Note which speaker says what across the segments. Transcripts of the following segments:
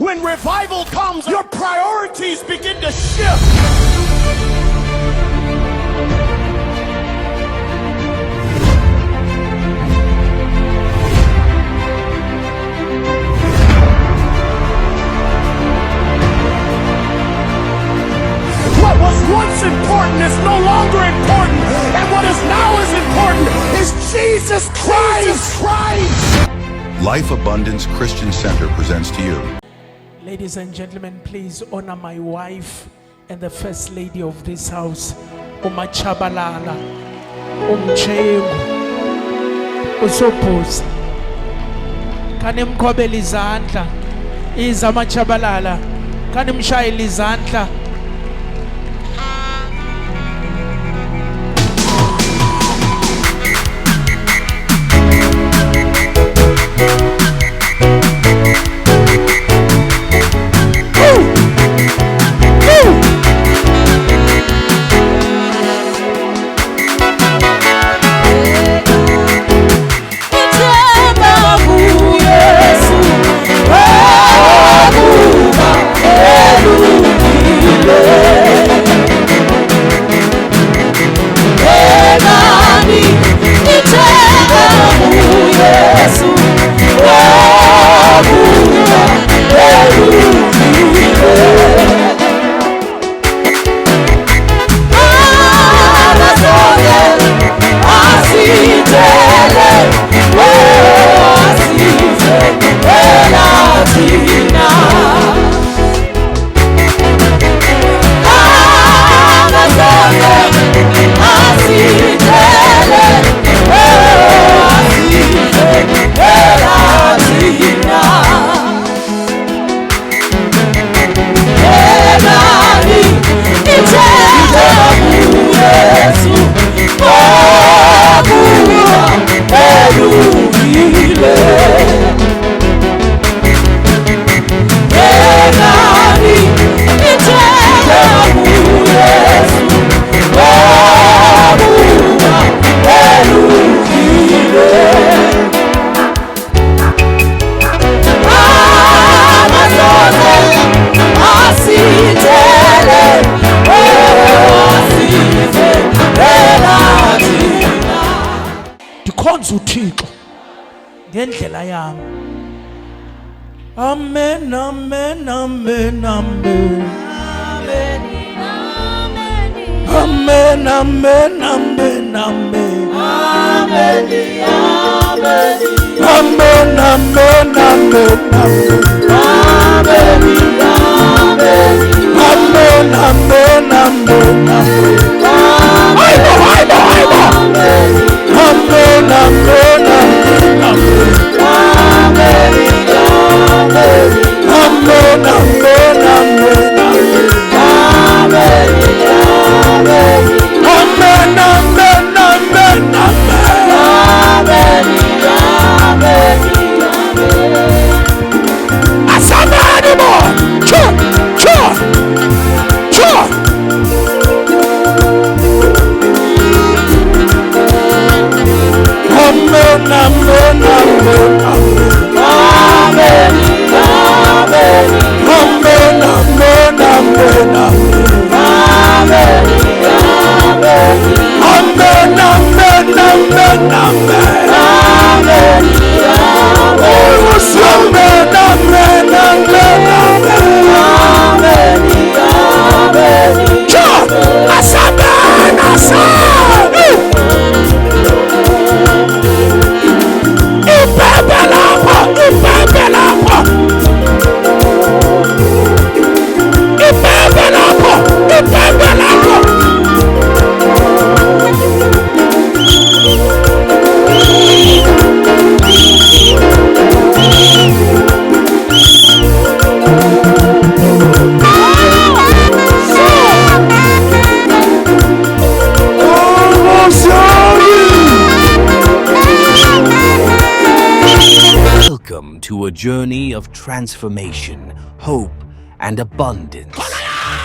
Speaker 1: When revival comes, your priorities begin to shift. What was once important is no longer important, and what is now is important is Jesus Christ.
Speaker 2: Life Abundance Christian Center presents to you.
Speaker 3: Ladies and gentlemen, please honor my wife and the first lady of this house, uMachabalala, uMchengu, uSophuza. Kani mkhobela izandla, iza Machabalala, kani mshayela izandla. uThixo ngendlela yami. Amen, amen, amen, amen. Amen, amen, amen, amen. Amen, amen, amen, amen. Amen, amen, amen, amen. Amen, amen, amen, amen. Amen, amen, amen, amen. Amen, amen, amen, amen. Asamani mo. Chua, chua, chua. Amen, amen, amen, amen. Amen, amen, amen, amen, amen, amen. Amen, amen, amen, amen. Oh, amen, amen, amen, amen. Chua, asamen, asamen.
Speaker 4: Welcome to a journey of transformation, hope, and abundance.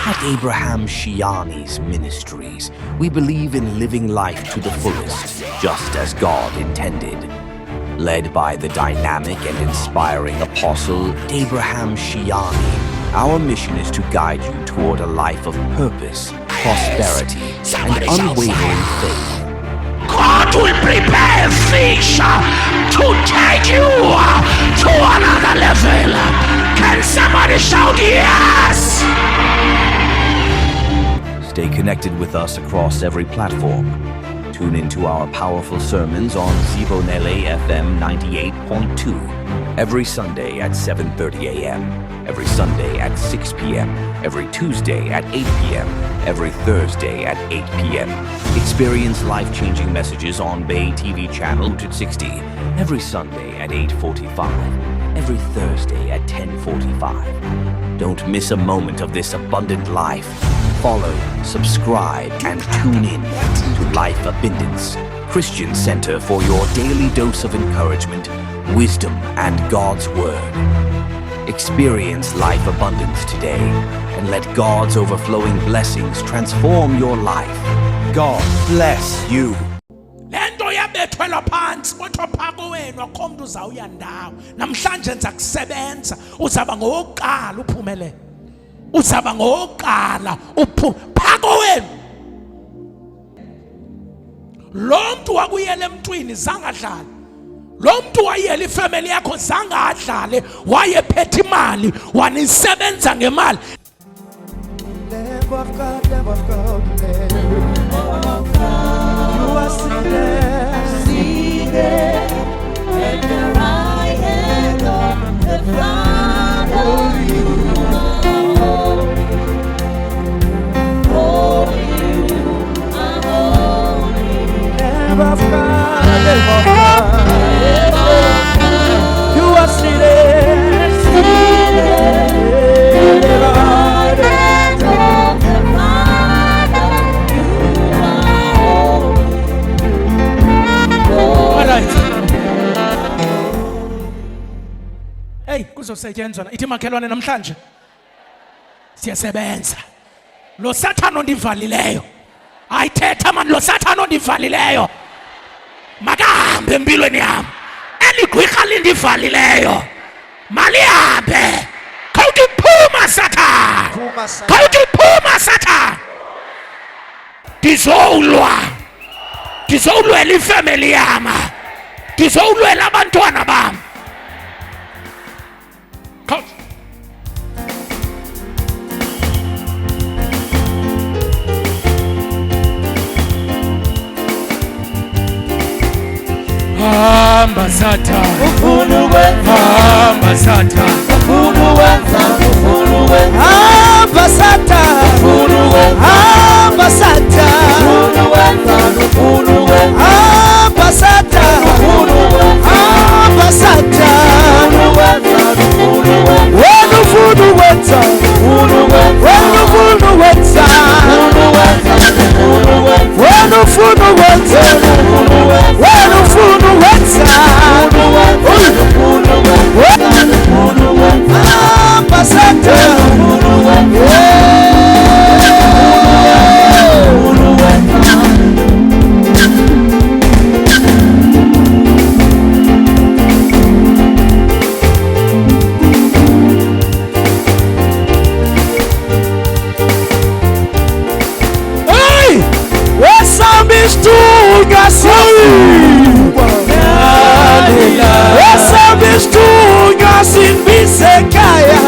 Speaker 4: At Abraham Shiani's Ministries, we believe in living life to the fullest, just as God intended. Led by the dynamic and inspiring Apostle Abraham Shiani, our mission is to guide you toward a life of purpose, prosperity, and unwavering faith.
Speaker 1: God will prepare a fish to take you to another level. Can somebody shout yes?
Speaker 4: Stay connected with us across every platform. Tune into our powerful sermons on Zibonele FM 98.2 every Sunday at 7:30 a.m., every Sunday at 6 p.m., every Tuesday at 8 p.m., every Thursday at 8 p.m. Experience life-changing messages on Bay TV channel 260 every Sunday at 8:45, every Thursday at 10:45. Don't miss a moment of this abundant life. Follow, subscribe, and tune in to Life Abundance, Christian Center for your daily dose of encouragement, wisdom, and God's Word. Experience life abundance today and let God's overflowing blessings transform your life. God bless you.
Speaker 3: Lento yabethwela phansi kodwa phako wenu akho umuntu uzawuya ndawo. Namhlanje nza kusebenza uzaba ngoqala uphumelele. Uzaba ngoqala phako wenu. Lo muntu wakuyela emntwini zangadlala. Lo muntu wayela ifamily yakho zangadlale wayephethe imali wanisebenza ngemali.
Speaker 5: Lamb of God, Lamb of God, you are seated
Speaker 6: at the right hand of the Father. You are holy, you are holy.
Speaker 5: Lamb of God, Lamb of God, you are seated at the right hand
Speaker 6: of the Father. You are
Speaker 3: All right. Hey, kuzosetshenzwa ithi makhelwane namhlanje. Siyasebenza. Lo Satan ondivalileyo. Ayithetha man lo Satan ondivalileyo. Makahambe empilweni yami. Eligwikha lindivalileyo. Malihambe. Khawuthi phuma Satan.
Speaker 5: Phuma Satan.
Speaker 3: Khawuthi phuma Satan. Ndizowulwela ifamily yami. Ndizowulwela abantwana bami. Hamba Satan,
Speaker 5: ufunu wenza,
Speaker 3: hamba Satan,
Speaker 5: ufunu wenza, ufunu wenza, hamba Satan, ufunu wenza, hamba Satan, ufunu wenza, ufunu wenza, hamba Satan, ufunu wenza, hamba Satan, ufunu wenza, ufunu wenza, wenu ufunu wenza, ufunu wenza, wenu ufunu wenza, ufunu wenza, ufunu wenza, wenu ufunu wenza, ufunu wenza, wenu ufunu wenza, ufunu wenza, ufunu wenza, hamba Satan, ufunu wenza, ufunu wenza. Esambistunga siwa Esambistunga simbisekaya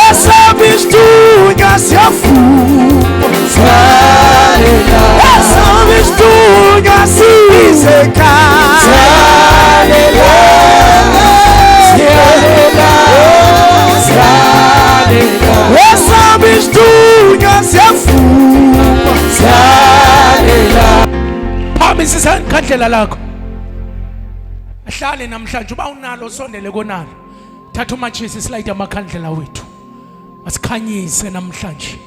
Speaker 5: Esambistunga siafuma Esambistunga simbisekaya Esambistunga siafuma
Speaker 3: phamisisa ikhandlela lakho. Ahlale namhlanje uba unalo sondele konalo. Thatha umatshisi slide amakhandlela wethu. Asikhanyise namhlanje.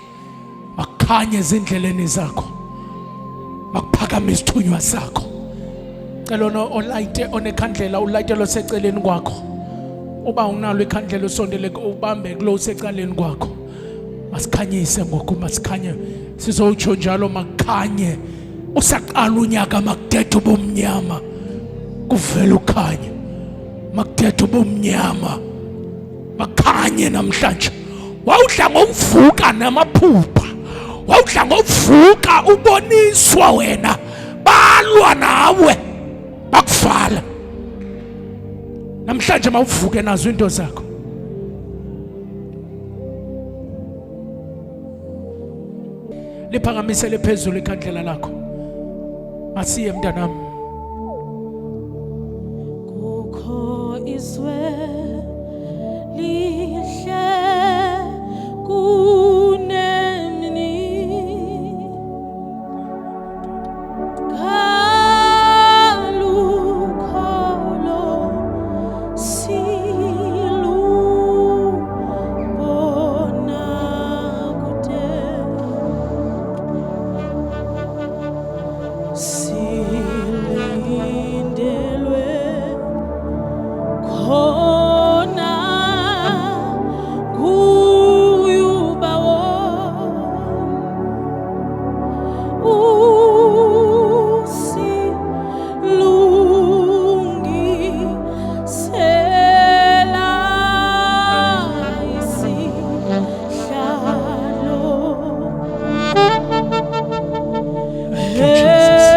Speaker 3: Akukhanye ezindleleni zakho. Akuphakame isithunywa sakho. Cela olayite onekhandlela ulayite lo seceleni kwakho. Uba unalo ikhandlela usondele ubambe kulo usecaleni kwakho. Masikhanyise ngoku, masikhanye. Sizowutsho njalo makukhanye. Usaqala unyaka makudede ubumnyama kuvela ukhanye. Makudede ubumnyama makhanye namhlanje. Wawudla ngokuvuka namaphupha. Wawudla ngokuvuka uboniswa wena. Balwa nawe bakuvala. Namhlanje mawuvuke nazo into zakho. Liphakamisele phezulu ikhandlela lakho. Masiye mntanami.
Speaker 6: Kukho izwe lihle kunemini kalukholo silubona kude silindelwe khona kuyubawo usilungisela isihlalo.
Speaker 3: Thank you, Jesus.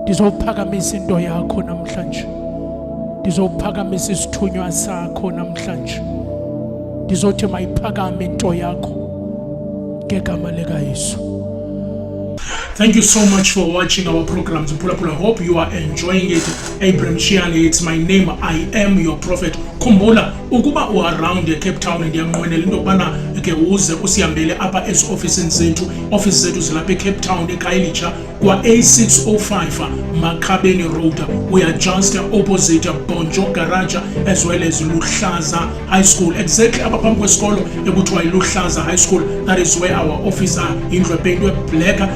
Speaker 3: Ndizowuphakamisa into yakho namhlanje. Ndizowuphakamisa isithunywa sakho namhlanje. Ndizothi mayiphakame into yakho ngegama likaYesu. Thank you so much for watching our programs. Phulaphula, hope you are enjoying it. Abraham Chiani, it's my name. I am your prophet. Khumbula ukuba u around Cape Town ndiyanqwenela into bana ke uze usihambele apha offices zethu. Office zethu zilapha Cape Town eKhayelitsha kwa A605 Makhabeni Road. We are just opposite Bonjo Garage as well as Luhlaza High School. Exactly apha phambi kwesikolo ekuthiwa Luhlaza High School. That is where our office are. Indlu ependwe black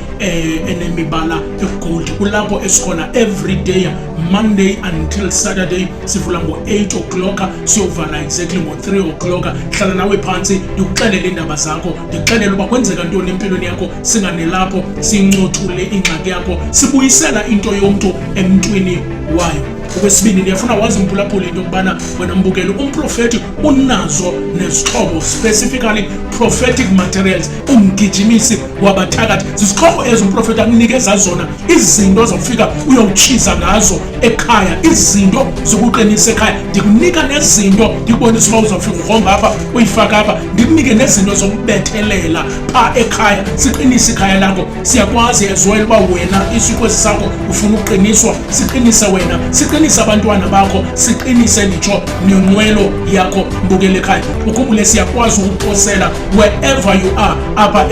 Speaker 3: enemibala egold. Kulapho esikhona every day Monday until Saturday sivula ngo-8 o'clock siyovala exactly ngo-3 o'clock. Hlala nawe phansi ndikuxelele indaba zakho, ndikuxelele uba kwenzeka ntoni empilweni yakho, singanelapho sincothule ingxaki yakho, sibuyisela into yomntu emntwini wayo. Okwesibini ndiyafuna wazi mphulaphula into yokubana wena mbukeli umprofeti unazo nezixhobo, specifically prophetic materials. Umgijimisi wabathakathi zizixhobo ezo umprofeti akunikeza zona, izinto zokufika uyawutshiza ngazo ekhaya, izinto zokuqinisa ekhaya. Ndikunika nezinto ndikubonisa uba uzawufika ugromba apha uyifaka apha, ndikunike nezinto zokubethelela pha ekhaya, siqinise ikhaya lakho. Siyakwazi as well uba wena isikwezi sakho ufuna uqiniswa, siqinise wena, siqinise abantwana bakho, siqinise nditsho nenqwelo yakho mbukele ekhaya. Ukhumbule siyakwazi ukuposela wherever you are apha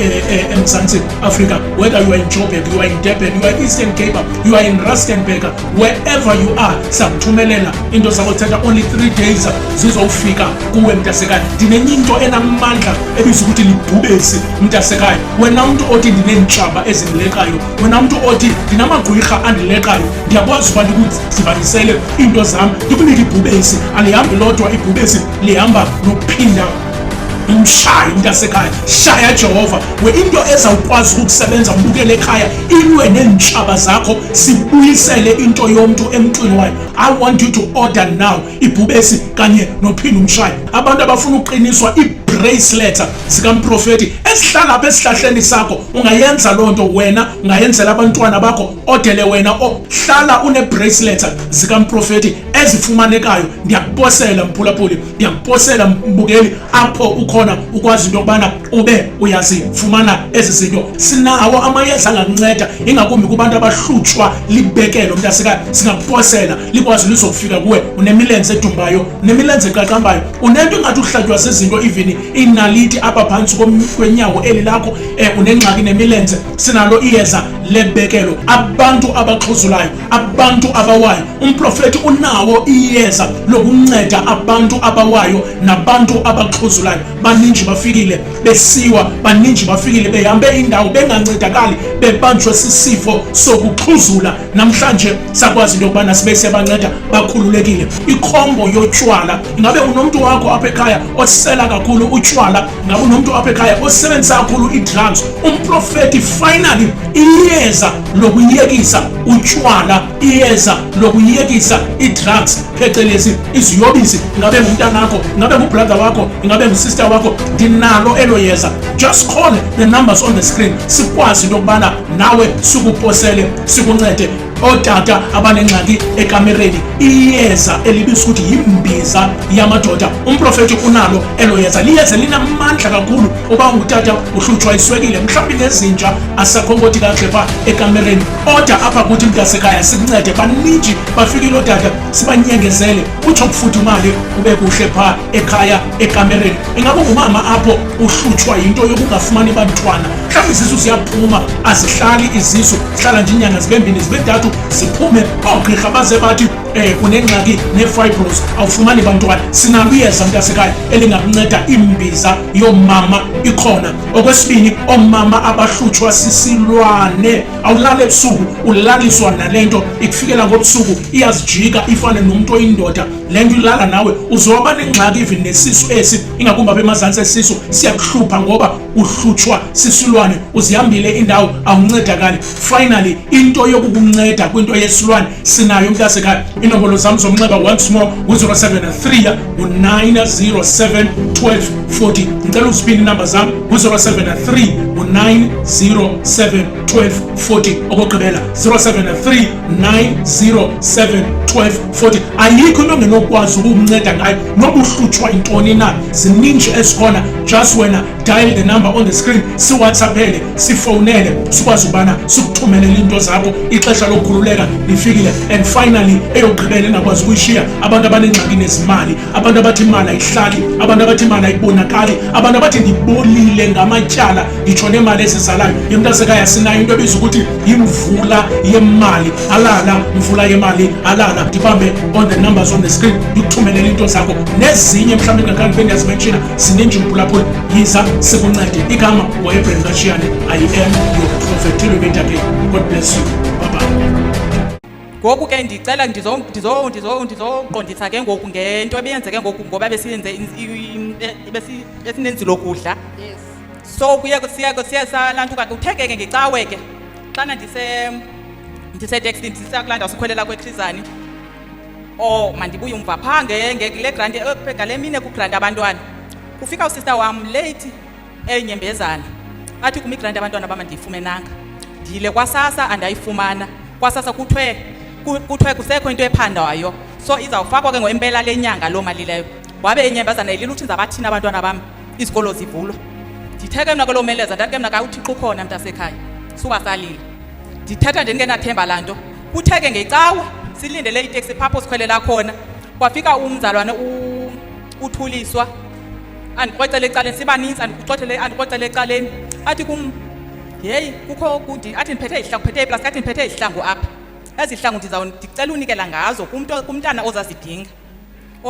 Speaker 3: eMzantsi Africa, whether you are in Joburg, you are in Durban, you are in Eastern Cape, you are in Rustenburg, wherever you are, sakuthumelela into zakho thatha only 3 days zizofika kuwe mntasekhaya. Ndinenye into enamandla ebizwa ukuthi libhubesi mntasekhaya. Wena mntu othi ndinentshaba ezindilekayo, wena mntu othi ndinamagwirha andilekayo, ndiyakwazi uba ndikuzivanisele into zam, ndikunike ibhubesi. Alihambi lodwa ibhubesi, lihamba nokuphinda umshayi mntasekhaya. Shaya Jehova, we into ezawukwazi ukusebenza mbukele ekhaya, ilwe neentshaba zakho, sibuyisele into yomntu emntwini wayo. I want you to order now ibhubesi kanye nophinda umshayi. Abantu abafuna uqiniswa bracelet zikamprofeti esihlala apha esihlahleni sakho, ungayenza loo nto wena, ungayenzela abantwana bakho, odele wena ohlala une-bracelet zikamprofeti ezifumanekayo. Ndiyakuposela mphulaphuli, ndiyakuposela mbukeli apho ukhona ukwazi into yokubana ube uyazifumana ezi zinto. Sinawo amayeza angakunceda ingakumbi kubantu abahlutshwa libekelo mntasekhaya. Singakuposela likwazi lizokufika kuwe. Unemilenze edumbayo, unemilenze eqaqambayo, unento engathi uhlatywa zizinto even inaliti apha phantsi kwenyawo eli lakho unengxaki nemilenze, sinalo iyeza lebekelo. Abantu abaxhuzulayo, abantu abawayo, umprofeti unawo iyeza lokunceda abantu abawayo nabantu abaxhuzulayo. Baninji bafikile besiwa, baninji bafikile behambe indawo bengancedakali, bebanjwe sisifo sokuxhuzula. Namhlanje sakwazi into yokubana sibe siyabanceda bakhululekile. Ikhombo yotywala, ingabe unomntu wakho apha ekhaya osela kakhulu utywala, ingabe unomntu apha ekhaya osebenzisa kakhulu i-drugs, umprofeti finally iyeza lokuyekisa utywala, iyeza lokuyekisa i-drugs, phecelezi iziyobisi. Ingabe ngumntanakho, ingabe ngubrother wakho, ingabe ngusister wakho, ndinalo elo yeza. Just call the numbers on the screen, sikwazi into yokubana nawe sikuposele, sikuncede. Otata abanengxaki ekamereni, iyeza elibizwa ukuthi yimbiza yamadoda, umprofeti unalo elo yeza. Liyeza linamandla kakhulu. Uba ungutata uhlutshwa iswekile, mhlawumbi nezinja asakhonkoti kakuhle pha ekamereni, oda apha kuthi mntasekhaya sikuncede. Baninji bafikile otata, sibanyengezele, utsho kufudumale, ube kuhle pha ekhaya ekamereni. Ingabe ngumama apho uhlutshwa yinto yokungafumani bantwana, mhlawumbi izisu ziyaphuma, azihlali izisu, zihlala nje inyanga zibe 2 zibe 3 ziphume. Oogqirha baze bathi unengxaki ne-fibros, awufumani bantwana. Sinalo iyeza mntasekhaya elingakunceda. Imbiza yomama ikhona. Okwesibini, oomama abahlutshwa sisilwane, awulali ebusuku ulaliswa nale nto, ikufikela ngobusuku iyazijika ifane nomntu oyindoda. Le nto ilala nawe uzoba nengxaki even nesisu esi, ingakumbi apha emazantsi esisu siyakuhlupha ngoba uhlutshwa sisilwane, uzihambile indawo awuncedakali. Finally into yokukunceda kwinto yesilwane sinayo mntasekhaya. Inombolo zam zomnxeba once more ngu-073 907 1240. Ngicela uziphinda inamba zam ngu-073 907 1240. Okugqibela 073 907 1240. Ayikho into ongenokwazi ukumnceda ngayo noba uhlutshwa intoni na, zininji esikhona. Just wena dial the number on the screen, siwhatsappele, sifowunele, sikwazi ukubana sikuthumelele into zakho. Ixesha lokukhululeka lifikile. And finally eyogqibela engakwazi ukuyishiya, abantu abanengxaki nezimali, abantu abathi imali ayihlali, abantu abathi imali ayibonakali, abantu abathi ndibolile ngamatyala, nditsho nemali ezizalayo. Yemntasekhaya sinayo into ebizwa ukuthi yimvula yemali alala, mvula yemali alala. Ndibambe on the numbers on the screen, ndikuthumelele into zakho nezinye mhlawumbi engakhange ndibe ndiyazimenshina, zininji mphulaphula. Yiza sikuncede. Igama ngoEbrahim Kashiyane. I am your prophet. Till we meet again. God bless you. Bye bye.
Speaker 7: Ngoku ke ndicela ndizoqondisa ke ngoku ngento ebeyenzeke ngoku ngoba besinenze besinenzi lokudla.
Speaker 8: Yes.
Speaker 7: So kuye salantuka kuthekeke ngecawe ke xana ndise taxi ndisiyakulanda sikhwelela kweKhrizani. Oh mandibuye umva phange ngekule grant ngale mine ku grant abantwana. Kufika usister wam late enyembezana. Athi kumi grant abantwana bama ndiyifumenanga. Ndile kwasasa andayifumana. Kwasasa kuthwe kusekho into ephandwayo. So izawufakwa ke ngoempela lenyanga lo mali leyo. Wabe enyembezana eliluthi zabathina abantwana bam izikolo zivulwa. Nditheke mna kolomeleza ndathi ke mna ka uThixo khona mntasekhaya. Suwasalile. Ndithetha nje ndingenathemba lanto. Kutheke ngecawe silindele itaxi phapho sikhwelela khona. Kwafika umzalwane uthuliswa. Andiqoxele ecaleni sibaninzi andiqoxele ecaleni. Athi kum hey kukho kundi athi ndiphethe izihlangu phethe iplasi athi ndiphethe izihlangu apha. Ezihlangu ndicela unikela ngazo kumntana ozazidinga.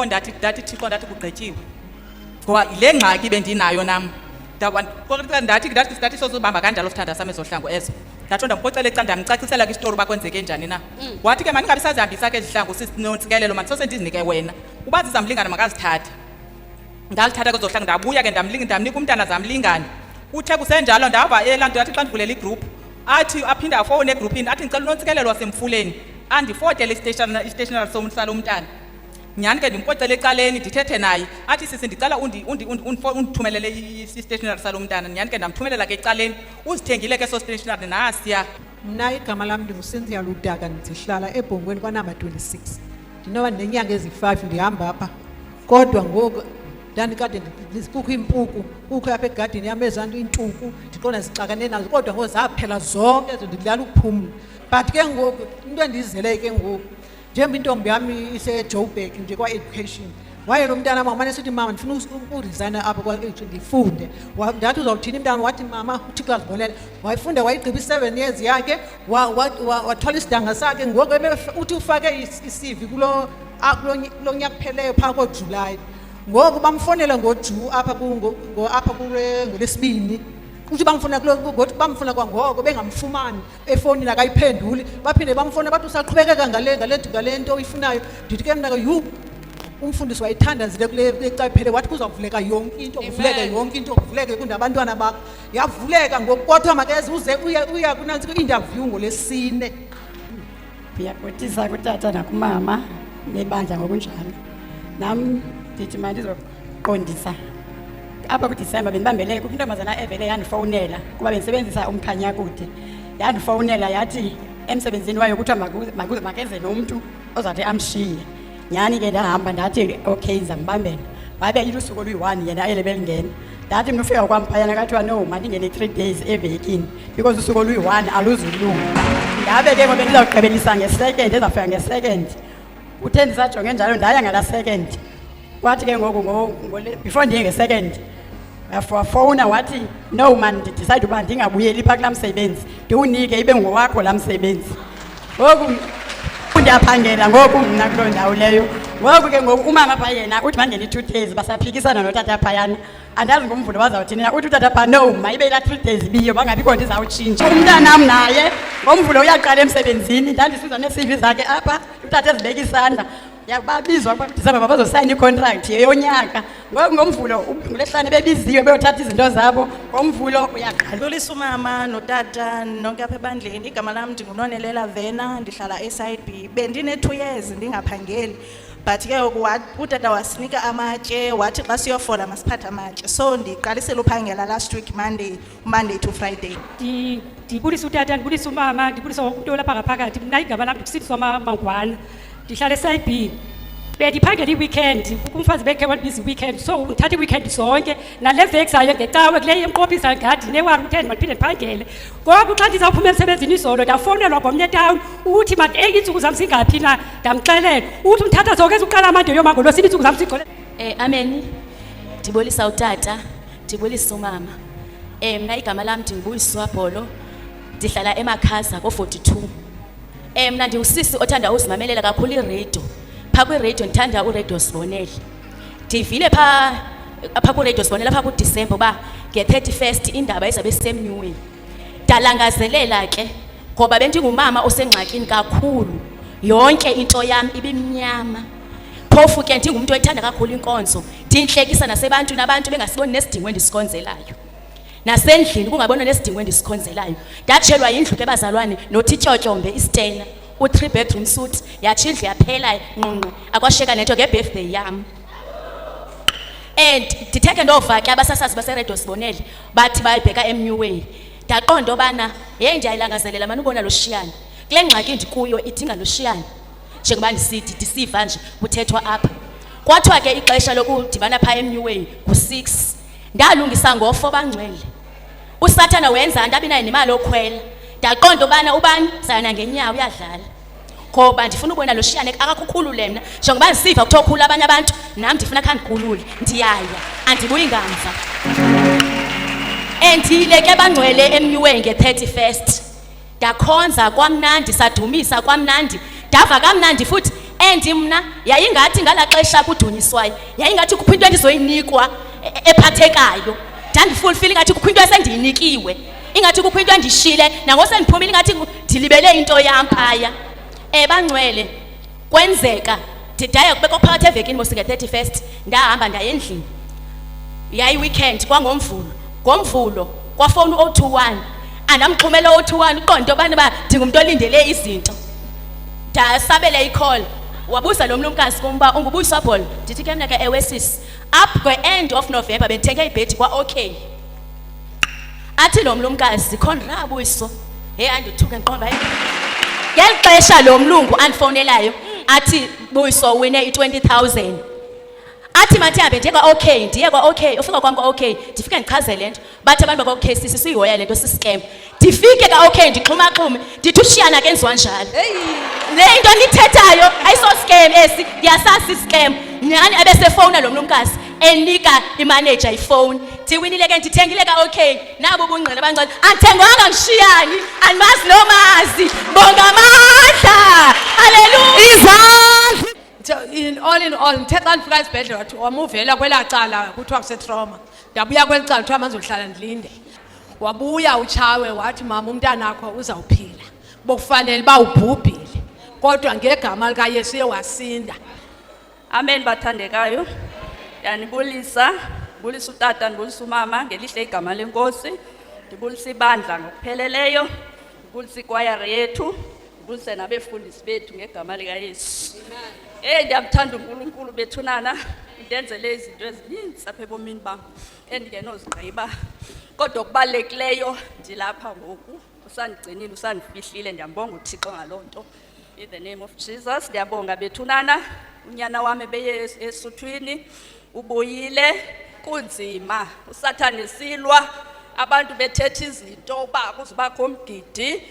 Speaker 7: Ndathi Thixo ndathi kugqityiwe. Ngoba ile ngxaki bendinayo nam. Ndathi sozibamba kanjalo sithanda sami ezohlangu ezo. Ndathi ndamqoxela ecaleni ndamcacisela ke isitori bakwenzeke njani na. Wathi ke maningabi sazihambisa ke izihlangu sisinontsikelelo manje sosendizinike wena. Uba zizamlingana makazithathe. Ndalithatha kwezohlangu ndabuya ke ndamnika umntana zamlingana. Uthe kusenjalo ndava elanto yathi xa ndivulela igroup athi aphinda afowune egroupini athi ngicela unontsikelelo wasemfuleni andifotele i-stationery somsalo umntana. Nyani ke ndimqoxele ecaleni ndithethe naye athi sisi ndicela undithumelele i-stationery salo umntana. Nyani ke ndamthumelela ke ecaleni uzithengile ke so stationery nasiya.
Speaker 8: Mna igama lam ndinguCynthia Ludaka ndihlala eBhongweni kwanamba 26. Ndinoba nenyanga ezi5 ndihamba apha kodwa ngoku ndandikade kukho impuku kukho apha egadini yam ezanto intuku ndiqonda zixakane nazo kodwa ngoku zaphela zonke ezo ndilala ukuphumla. But ke ngoku into endizele ke ngoku njengoba intombi yami ise-Joburg nje kwa-education wayelo mntana wami sithi mama ndifuna ukuresigna apha kwa-age ndifunde ndathi uzawuthini mntana wathi mama uthixo azibonele wayifunda wayigqiba i-7 years yakhe wathwala isidanga sakhe ngoku uthi ufake i-CV kulo nyaka kupheleyo phaa koJulayi ngoku bamfonela apha ngolesibini uthi bamfuna ngothi bamfuna kwangoko bengamfumani efowunini akayiphenduli baphinde bamfona bathi usaqhubekeka ngale nto uyifunayo ndithi ke mna ke umfundisi wayithandazile kule caphele wathi kuzavuleka yonke into kuvuleke kundabantwana bakho yavuleka ngoku kodwa makeze uya kunantsi kwi-interview ngolesine
Speaker 9: Ngiyakhothisa kutata nakumama nebandla ngokunjalo. Nami ndithi mandizoqondisa apha kuDisemba benibambeleke kuntombazana evele yandifonela kuba bendisebenzisa umkhanyakude. Yandifonela yathi emsebenzini wayo kuthiwa makeze nomuntu ozathi amshiye. Nyani ke ndahamba ndathi okay ngizambambela. Wabe ilusuku oluyi-1 yena elebelingena. Ndathi mina ufika kwamphayana kathiwa no mandingene 3 days evekini because usuku oluyi-1 aluzulunga. Ngabe ke ngoba ndizawugqibelisa nge-2nd ezafika nge-2nd. Uthe ndisajonge njalo ndaya ngala 2nd. Kwathi ke ngoku before ndiye nge-2nd wafona wathi no man ndidecide uba ndingabuyeli phaa kulaa msebenzi ndiwunike ibe ngowakho laa msebenzi. Ngoku ndiyaphangela ngoku mna kuloo ndawo leyo. Ngoku ke ngoku umama phaa yena uthi mandingene 2 days basaphikisana notata phayana. Andazi ngomvulo bazawuthini na uthi utata phaa no mayibe la 3 days biyo bangabikho ndizawutshintsha. Umntanam naye ngomvulo uyaqala emsebenzini ndandisuza nee-CV zakhe apha utata ezibeka isandla babizwa kuDisemba bazosayina i-contract yonyaka. Ngoku ngomvulo ngolesihlanu bebiziwe beyothatha izinto zabo ngomvulo uyaqala.
Speaker 10: Ndulisa umama notata nonke apha ebandleni. Igama lam ndinguNonelela Vena ndihlala eSide B. Bendine-2 years ndingaphangeli but ke utata wasinika amatye wathi xa siyofola masiphathe amatye so ndiqalisele uphangela last week Monday to Friday.
Speaker 11: Ndibulisa utata ndibulisa umama ndibulisa wonke umntu olapha ngaphakathi. Mna igama lam ndikuSipho Mangwana ndihlala eSide B. Bendiphangela i-weekend umfazi bekhe wandibiza i-weekend so ndithatha i-weekend zonke nale veki zayo ngecawe kule yemqopisa ngadi newari weekend mandiphinde ndiphangele. Ngoku xa ndizawuphuma emsebenzini izolo ndafowunelwa ngomnye etawuni uthi iintsuku zam zingaphi na ndamxelela uthi umthatha zonke ezuqala amande yoma ngolwesibini iintsuku zam zigcwele.
Speaker 12: Amen. Ndibulisa utata ndibulisa umama. Mna igama lam ndingubuyiswa Swabholo ndihlala eMakhaza ko42. Mna ndiwusisi othanda uzimamelela kakhulu iredio. Phaa kwiradio ndithanda uRadio Sibonele. Ndivile phaa kuRadio Sibonele phaa kuDisemba uba nge-31st indaba izabe sisemnyuweni. Ndalangazelela ke ngoba bendingumama osengxakini kakhulu. Yonke into yam ibimnyama. Phofu ke ndingumntu ethanda kakhulu inkonzo. Ndintlekisa nasebantwini abantu bengasiboni nesidingo endisikhonzelayo. Nasendlini kungabona nesidingo endisikhonzelayo. Ndatshelwa yindlu ke bazalwane nothi tyotyombe iStena. U3 bedroom suite yathi indlu yaphela nqunqe akwasheka nento nge-birthday yam. And nditheke ndova ke abasasazi baseRadio Sibonele bathi bayibheka emnyuweni. Ndaqonda obana ndiyayilangazelela mani ubona lo Shiyane kule ngxaki ndikuyo idinga lo Shiyane njengoba ndisithi ndisiva nje kuthethwa apha. Kwathiwa ke ixesha lokudibana phaa emnyuweni ku-6 ndalungisa ngo-4 bangcwele. Usathana wenza ndabi naye nemali okhwela. Ndaqonda obana ubani sayana ngenyawo uyadlala ngoba ndifuna ukubona lo Shiyane akakukhulule mna njengoba ndisiva kuthiwa ukhulula abanye abantu nami ndifuna khandikhulule ndiyaya andibuyi ngamva. Endile ke bangcwele emnyuweni nge-31st ndakhonza kwamnandi sadumisa kwamnandi ndava kamnandi futhi mna yayingathi ngala xesha kudunyiswayo yayingathi kukho into endizoyinikwa ephathekayo. Ndandifulfile ngathi kukho into esendiyinikiwe ingathi kukho into endishile nangosendiphumile ingathi ndilibele into yam phaya. Bangcwele kwenzeka ndidaya kubekho phakathi evekini mosinge-31st ndahamba ndaya endlini yayi-weekend ngomvulo kwafowuni u-021 andamxhumela u-021 uqonda into yobana uba ndingumntu olindele izinto. Ndasabela i-call wabuza lo mlumkazi kum uba ungubuyiswa Swabholo. Ndithi ke mna ke ewe sisi up kwe-end of November bendithenge ibhedi kwa-okay. Athi lo mlumkazi khona Buyiswa andithuke ngiqonda ngeli xesha lo mlungu andifowunelayo athi Buyiswa uwine i-20,000. Athi mathi hambe ndiye kwa-okay ndiye kwa-okay ufika kwam kwa-okay ndifike ndichazele nto bathi abantu bakwa-okay sisi siyihoya le nto siscam. Ndifike ka-okay ndixhumaxhume ndithi uShiyane kenziwa njalo. Le into nithethayo ayiso-scam esi ndiyasazi i-scam nyani ebesefowuna lo mlumkazi enika imanager ifone ndiwinile ke ndithengile ka okay nabo ubungqina abangcwele andithengwanga ngishiyani andimazi nomazi bonga amandla haleluya
Speaker 13: in all ngithe xa ndifika esibhedlela wathi wamuvela kwelaa cala kuthiwa kusetrauma ndabuya kweli cala kuthiwa manzohlala ndilinde wabuya utshawe wathi mama umntanakho uzawuphila bokufanele uba ubhubhile kodwa ngegama likayesu uye wasinda.
Speaker 14: Amen bathandekayo. Yanibulisa, bulisa utata, ndibulisa umama ngelihle igama lenkosi. Ndibulisa ibandla ngokupheleleyo. Ndibulisa ikwayari yethu. Ndibulise nabefundisi bethu ngegama likaYesu. Ndiyamthanda uNkulunkulu bethunana. Ndenzele izinto ezininzi apha ebomini bam endingenozigqiba. Kodwa okubalulekileyo ndilapha ngoku. Usandigcinile, usandifihlile, ndiyambonga uThixo ngaloo nto. In the name of Jesus, ndiyabonga bethunana. Unyana wami beye esuthwini ubuyile kunzima usathane silwa abantu bethetha izinto uba kuzibakho umgidi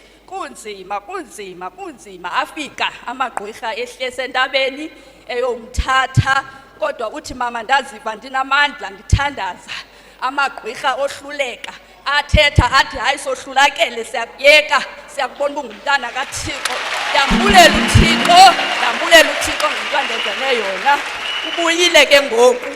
Speaker 14: kunzima afika amagqwirha ehlise entabeni eyomthatha kodwa uthi mama ndaziva ndinamandla ndithandaza amagqwirha ohluleka athetha athi hayi sohlulakele siyakuyeka siyakubona ungumntana kaThixo ndiyambulela uThixo ngento andenzele yona ubuyile ke ngoku